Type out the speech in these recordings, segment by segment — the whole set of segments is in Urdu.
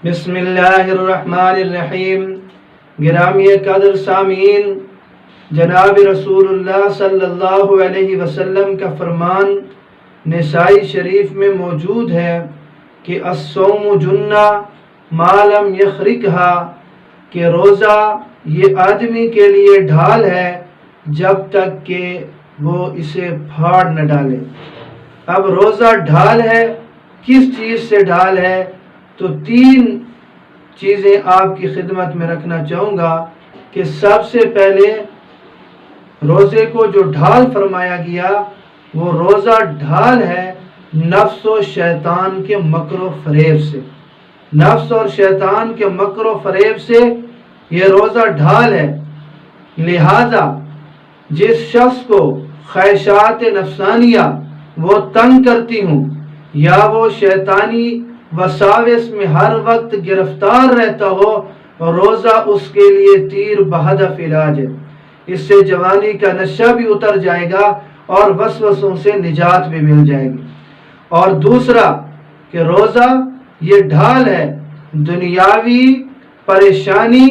بسم اللہ الرحمن الرحیم۔ گرامی قدر سامعین، جناب رسول اللہ صلی اللہ علیہ وسلم کا فرمان نسائی شریف میں موجود ہے کہ الصوم جنہ ما لم یخرقھا، کہ روزہ یہ آدمی کے لیے ڈھال ہے جب تک کہ وہ اسے پھاڑ نہ ڈالے۔ اب روزہ ڈھال ہے، کس چیز سے ڈھال ہے؟ تو تین چیزیں آپ کی خدمت میں رکھنا چاہوں گا کہ سب سے پہلے روزے کو جو ڈھال فرمایا گیا وہ روزہ ڈھال ہے نفس و شیطان کے مکر و فریب سے۔ نفس اور شیطان کے مکر و فریب سے یہ روزہ ڈھال ہے۔ لہذا جس شخص کو خواہشات نفسانیہ وہ تنگ کرتی ہوں یا وہ شیطانی وساوس میں ہر وقت گرفتار رہتا ہو، روزہ اس کے لیے تیر بہدف علاج ہے۔ اس سے جوانی کا نشہ بھی اتر جائے گا اور وسوسوں سے نجات بھی مل جائے گی۔ اور دوسرا کہ روزہ یہ ڈھال ہے دنیاوی پریشانی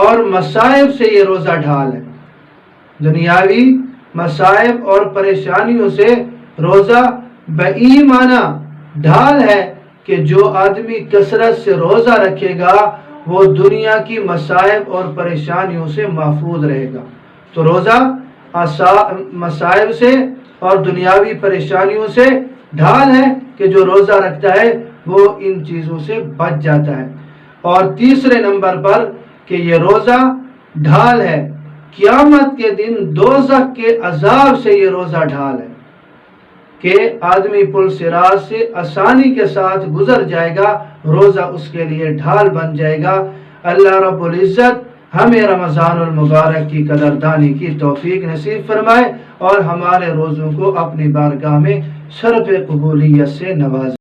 اور مصائب سے، یہ روزہ ڈھال ہے دنیاوی مصائب اور پریشانیوں سے۔ روزہ بایمانہ ڈھال ہے کہ جو آدمی کثرت سے روزہ رکھے گا وہ دنیا کی مصائب اور پریشانیوں سے محفوظ رہے گا۔ تو روزہ مصائب سے اور دنیاوی پریشانیوں سے ڈھال ہے کہ جو روزہ رکھتا ہے وہ ان چیزوں سے بچ جاتا ہے۔ اور تیسرے نمبر پر کہ یہ روزہ ڈھال ہے قیامت کے دن دوزخ کے عذاب سے، یہ روزہ ڈھال ہے کہ آدمی پل صراط سے آسانی کے ساتھ گزر جائے گا، روزہ اس کے لیے ڈھال بن جائے گا۔ اللہ رب العزت ہمیں رمضان المبارک کی قدردانی کی توفیق نصیب فرمائے اور ہمارے روزوں کو اپنی بارگاہ میں شرف قبولیت سے نوازے۔